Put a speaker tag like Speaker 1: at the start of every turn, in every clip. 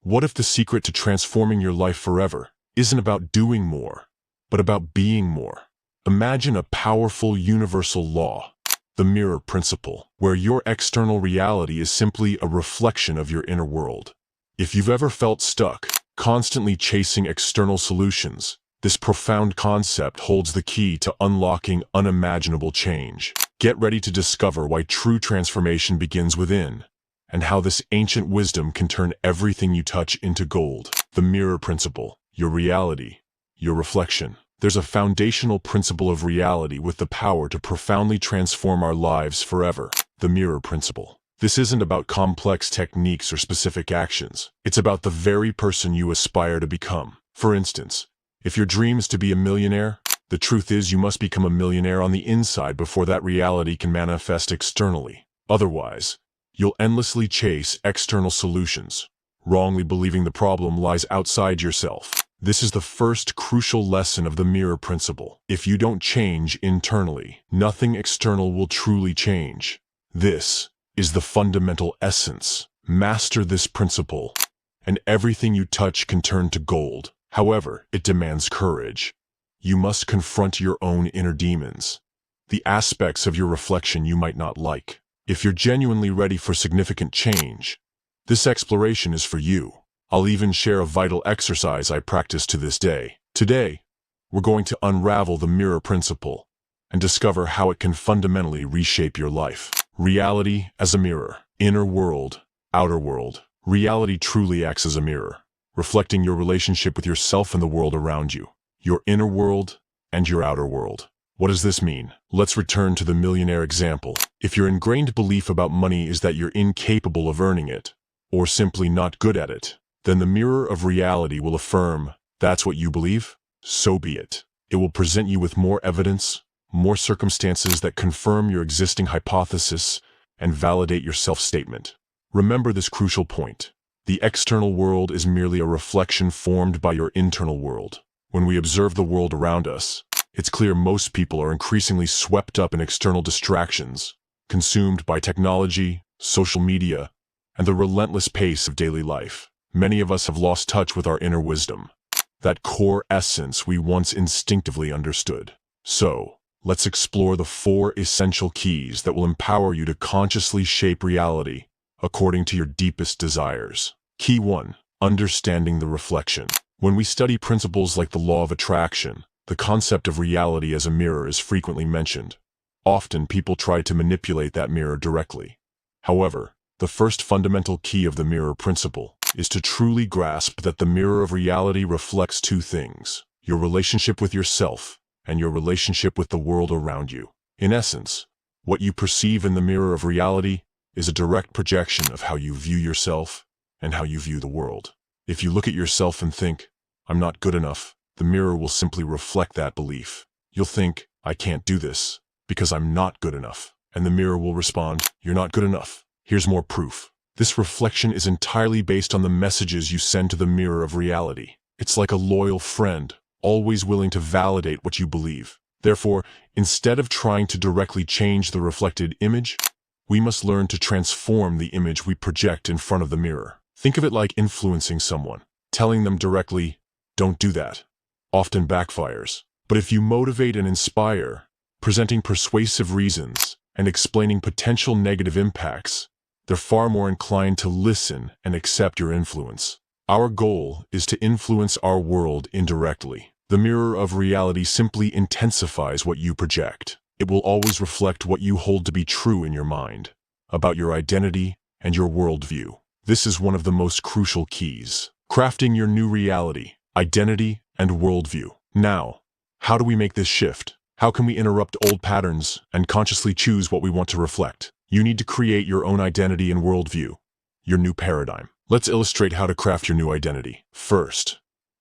Speaker 1: What if the secret to transforming your life forever isn't about doing more, but about being more? Imagine a powerful universal law, the mirror principle, where your external reality is simply a reflection of your inner world. If you've ever felt stuck, constantly chasing external solutions, this profound concept holds the key to unlocking unimaginable change. Get ready to discover why true transformation begins within, and how this ancient wisdom can turn everything you touch into gold. The mirror principle, your reality, your reflection. There's a foundational principle of reality with the power to profoundly transform our lives forever. The mirror principle. This isn't about complex techniques or specific actions. It's about the very person you aspire to become. For instance, if your dream is to be a millionaire, the truth is you must become a millionaire on the inside before that reality can manifest externally. Otherwise, you'll endlessly chase external solutions, wrongly believing the problem lies outside yourself. This is the first crucial lesson of the mirror principle. If you don't change internally, nothing external will truly change. This is the fundamental essence. Master this principle, and everything you touch can turn to gold. However, it demands courage. You must confront your own inner demons, the aspects of your reflection you might not like. If you're genuinely ready for significant change, this exploration is for you. I'll even share a vital exercise I practice to this day. Today, we're going to unravel the mirror principle and discover how it can fundamentally reshape your life. Reality as a mirror. Inner world, outer world. Reality truly acts as a mirror, reflecting your relationship with yourself and the world around you. Your inner world and your outer world. What does this mean? Let's return to the millionaire example. If your ingrained belief about money is that you're incapable of earning it, or simply not good at it, then the mirror of reality will affirm that's what you believe, so be it. It will present you with more evidence, more circumstances that confirm your existing hypothesis and validate your self-statement. Remember this crucial point. The external world is merely a reflection formed by your internal world. When we observe the world around us, it's clear most people are increasingly swept up in external distractions, consumed by technology, social media, and the relentless pace of daily life. Many of us have lost touch with our inner wisdom, that core essence we once instinctively understood. So, let's explore the 4 essential keys that will empower you to consciously shape reality according to your deepest desires. Key 1. Understanding the reflection. When we study principles like the law of attraction, the concept of reality as a mirror is frequently mentioned. Often people try to manipulate that mirror directly. However, the first fundamental key of the mirror principle is to truly grasp that the mirror of reality reflects 2 things: your relationship with yourself and your relationship with the world around you. In essence, what you perceive in the mirror of reality is a direct projection of how you view yourself and how you view the world. If you look at yourself and think, "I'm not good enough," the mirror will simply reflect that belief. You'll think, "I can't do this because I'm not good enough." And the mirror will respond, "You're not good enough. Here's more proof." This reflection is entirely based on the messages you send to the mirror of reality. It's like a loyal friend, always willing to validate what you believe. Therefore, instead of trying to directly change the reflected image, we must learn to transform the image we project in front of the mirror. Think of it like influencing someone. Telling them directly, "Don't do that," often backfires. But if you motivate and inspire, presenting persuasive reasons and explaining potential negative impacts, they're far more inclined to listen and accept your influence. Our goal is to influence our world indirectly. The mirror of reality simply intensifies what you project. It will always reflect what you hold to be true in your mind, about your identity and your worldview. This is one of the most crucial keys. Crafting your new reality, identity, and worldview. Now, how do we make this shift? How can we interrupt old patterns and consciously choose what we want to reflect? You need to create your own identity and worldview, your new paradigm. Let's illustrate how to craft your new identity. First,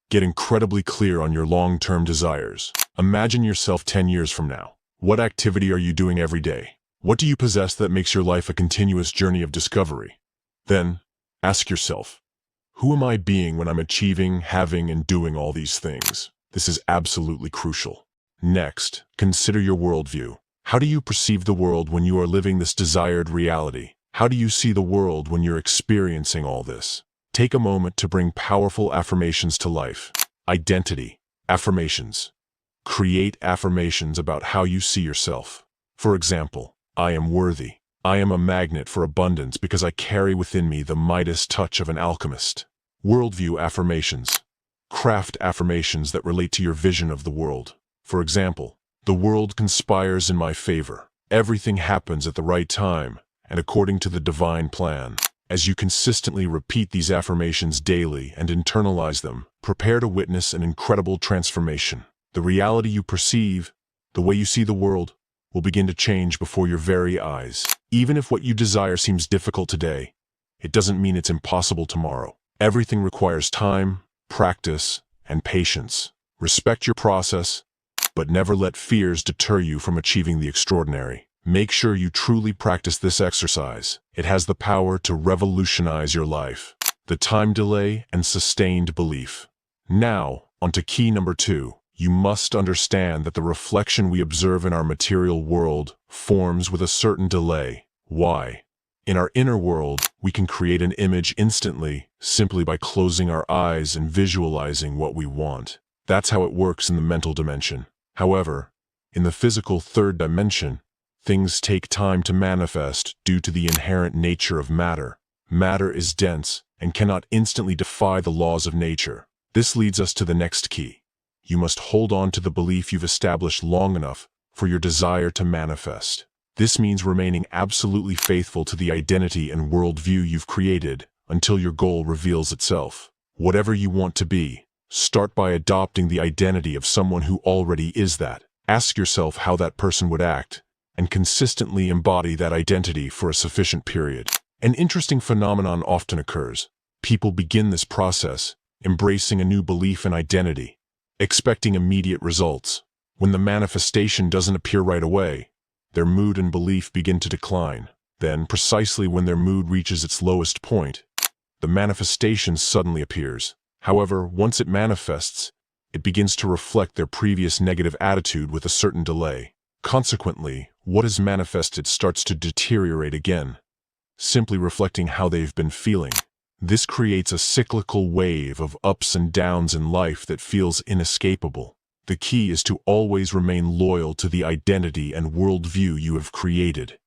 Speaker 1: get incredibly clear on your long-term desires. Imagine yourself 10 years from now. What activity are you doing every day? What do you possess that makes your life a continuous journey of discovery? Then, ask yourself, who am I being when I'm achieving, having, and doing all these things? This is absolutely crucial. Next, consider your worldview. How do you perceive the world when you are living this desired reality? How do you see the world when you're experiencing all this? Take a moment to bring powerful affirmations to life. Identity. Affirmations. Create affirmations about how you see yourself. For example, I am worthy. I am a magnet for abundance because I carry within me the Midas touch of an alchemist. Worldview affirmations. Craft affirmations that relate to your vision of the world. For example, the world conspires in my favor. Everything happens at the right time and according to the divine plan. As you consistently repeat these affirmations daily and internalize them, prepare to witness an incredible transformation. The reality you perceive, the way you see the world, will begin to change before your very eyes. Even if what you desire seems difficult today, it doesn't mean it's impossible tomorrow. Everything requires time, practice, and patience. Respect your process, but never let fears deter you from achieving the extraordinary. Make sure you truly practice this exercise. It has the power to revolutionize your life. The time delay and sustained belief. Now, onto key number 2. You must understand that the reflection we observe in our material world forms with a certain delay. Why? In our inner world, we can create an image instantly, simply by closing our eyes and visualizing what we want. That's how it works in the mental dimension. However, in the physical third dimension, things take time to manifest due to the inherent nature of matter. Matter is dense and cannot instantly defy the laws of nature. This leads us to the next key. You must hold on to the belief you've established long enough for your desire to manifest. This means remaining absolutely faithful to the identity and worldview you've created until your goal reveals itself. Whatever you want to be, start by adopting the identity of someone who already is that. Ask yourself how that person would act, and consistently embody that identity for a sufficient period. An interesting phenomenon often occurs. People begin this process, embracing a new belief and identity, expecting immediate results. When the manifestation doesn't appear right away, their mood and belief begin to decline. Then, precisely when their mood reaches its lowest point, the manifestation suddenly appears. However, once it manifests, it begins to reflect their previous negative attitude with a certain delay. Consequently, what is manifested starts to deteriorate again, simply reflecting how they've been feeling. This creates a cyclical wave of ups and downs in life that feels inescapable. The key is to always remain loyal to the identity and worldview you have created,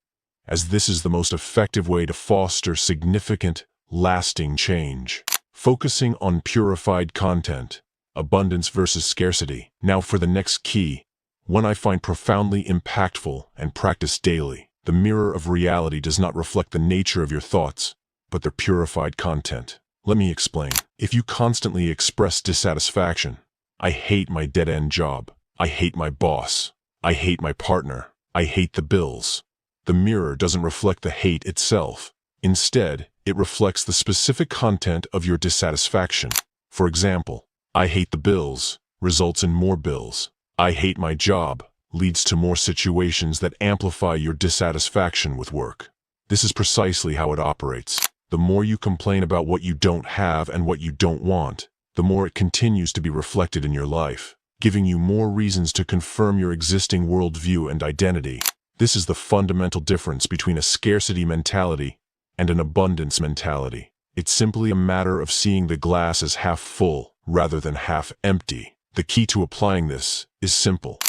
Speaker 1: as this is the most effective way to foster significant, lasting change. Focusing on purified content, abundance versus scarcity. Now for the next key, one I find profoundly impactful and practice daily. The mirror of reality does not reflect the nature of your thoughts, but their purified content. Let me explain. If you constantly express dissatisfaction, I hate my dead-end job, I hate my boss, I hate my partner, I hate the bills, the mirror doesn't reflect the hate itself. Instead, it reflects the specific content of your dissatisfaction. For example, I hate the bills results in more bills. I hate my job leads to more situations that amplify your dissatisfaction with work. This is precisely how it operates. The more you complain about what you don't have and what you don't want, the more it continues to be reflected in your life, giving you more reasons to confirm your existing worldview and identity. This is the fundamental difference between a scarcity mentality and an abundance mentality. It's simply a matter of seeing the glass as half full rather than half empty. The key to applying this is simple.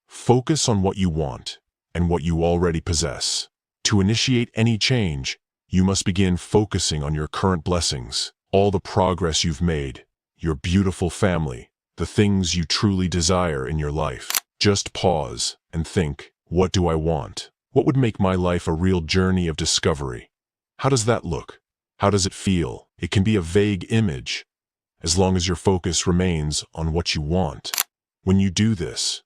Speaker 1: Focus on what you want and what you already possess. To initiate any change, you must begin focusing on your current blessings, all the progress you've made, your beautiful family, the things you truly desire in your life. Just pause and think, what do I want? What would make my life a real journey of discovery? How does that look? How does it feel? It can be a vague image, as long as your focus remains on what you want. When you do this,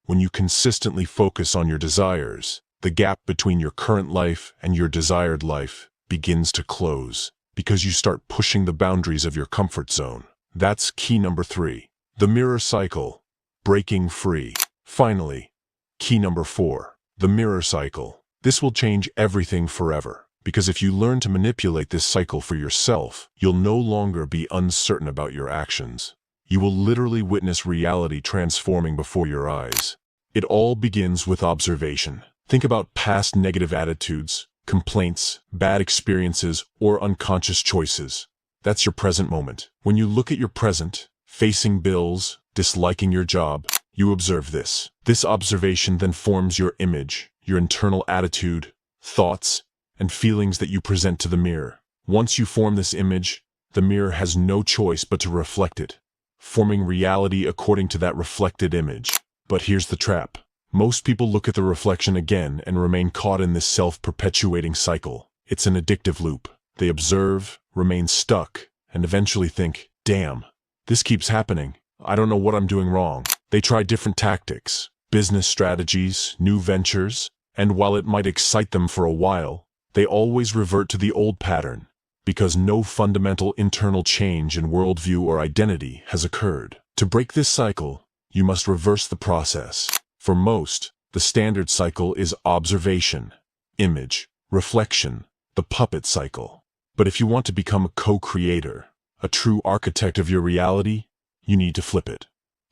Speaker 1: when you consistently focus on your desires, the gap between your current life and your desired life begins to close, because you start pushing the boundaries of your comfort zone. That's key number 3. The mirror cycle, breaking free. Finally, key number 4, the mirror cycle. This will change everything forever, because if you learn to manipulate this cycle for yourself, you'll no longer be uncertain about your actions. You will literally witness reality transforming before your eyes. It all begins with observation. Think about past negative attitudes, complaints, bad experiences, or unconscious choices. That's your present moment. When you look at your present, facing bills, disliking your job, you observe this. This observation then forms your image, your internal attitude, thoughts, and feelings that you present to the mirror. Once you form this image, the mirror has no choice but to reflect it, forming reality according to that reflected image. But here's the trap. Most people look at the reflection again and remain caught in this self-perpetuating cycle. It's an addictive loop. They observe, remain stuck, and eventually think, damn, this keeps happening. I don't know what I'm doing wrong. They try different tactics, business strategies, new ventures, and while it might excite them for a while, they always revert to the old pattern, because no fundamental internal change in worldview or identity has occurred. To break this cycle, you must reverse the process. For most, the standard cycle is observation, image, reflection, the puppet cycle. But if you want to become a co-creator, a true architect of your reality, you need to flip it.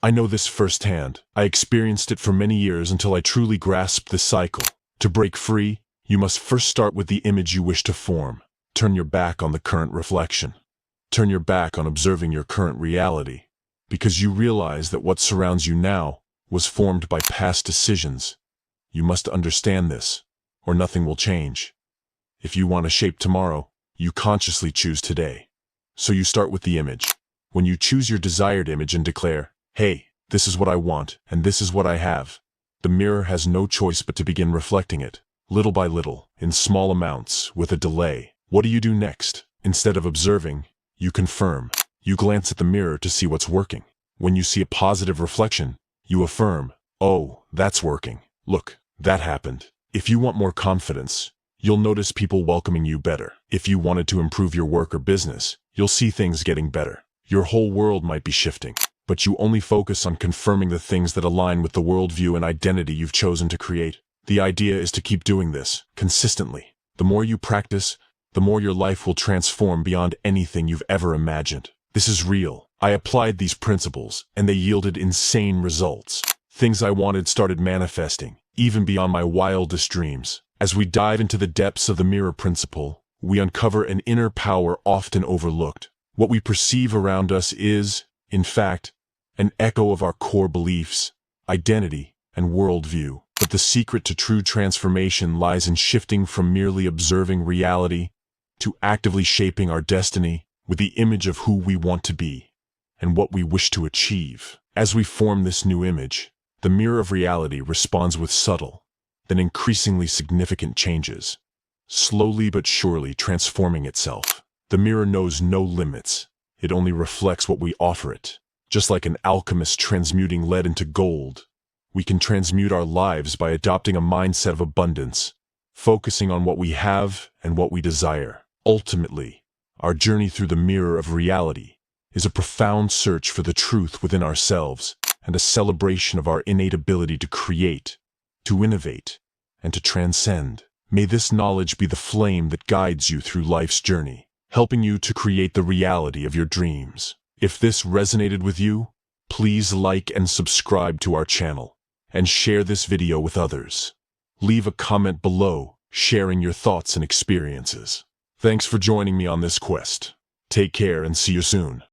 Speaker 1: I know this firsthand. I experienced it for many years until I truly grasped this cycle. To break free, you must first start with the image you wish to form. Turn your back on the current reflection. Turn your back on observing your current reality, because you realize that what surrounds you now was formed by past decisions. You must understand this, or nothing will change. If you want to shape tomorrow, you consciously choose today. So you start with the image. When you choose your desired image and declare, hey, this is what I want, and this is what I have, the mirror has no choice but to begin reflecting it, little by little, in small amounts, with a delay. What do you do next? Instead of observing, you confirm. You glance at the mirror to see what's working. When you see a positive reflection, you affirm, oh, that's working. Look, that happened. If you want more confidence, you'll notice people welcoming you better. If you wanted to improve your work or business, you'll see things getting better. Your whole world might be shifting, but you only focus on confirming the things that align with the worldview and identity you've chosen to create. The idea is to keep doing this, consistently. The more you practice, the more your life will transform beyond anything you've ever imagined. This is real. I applied these principles, and they yielded insane results. Things I wanted started manifesting, even beyond my wildest dreams. As we dive into the depths of the mirror principle, we uncover an inner power often overlooked. What we perceive around us is, in fact, an echo of our core beliefs, identity, and worldview. But the secret to true transformation lies in shifting from merely observing reality to actively shaping our destiny with the image of who we want to be and what we wish to achieve. As we form this new image, the mirror of reality responds with subtle, then increasingly significant changes, slowly but surely transforming itself. The mirror knows no limits. It only reflects what we offer it. Just like an alchemist transmuting lead into gold, we can transmute our lives by adopting a mindset of abundance, focusing on what we have and what we desire. Ultimately, our journey through the mirror of reality is a profound search for the truth within ourselves and a celebration of our innate ability to create, to innovate, and to transcend. May this knowledge be the flame that guides you through life's journey, helping you to create the reality of your dreams. If this resonated with you, please like and subscribe to our channel and share this video with others. Leave a comment below, sharing your thoughts and experiences. Thanks for joining me on this quest. Take care and see you soon.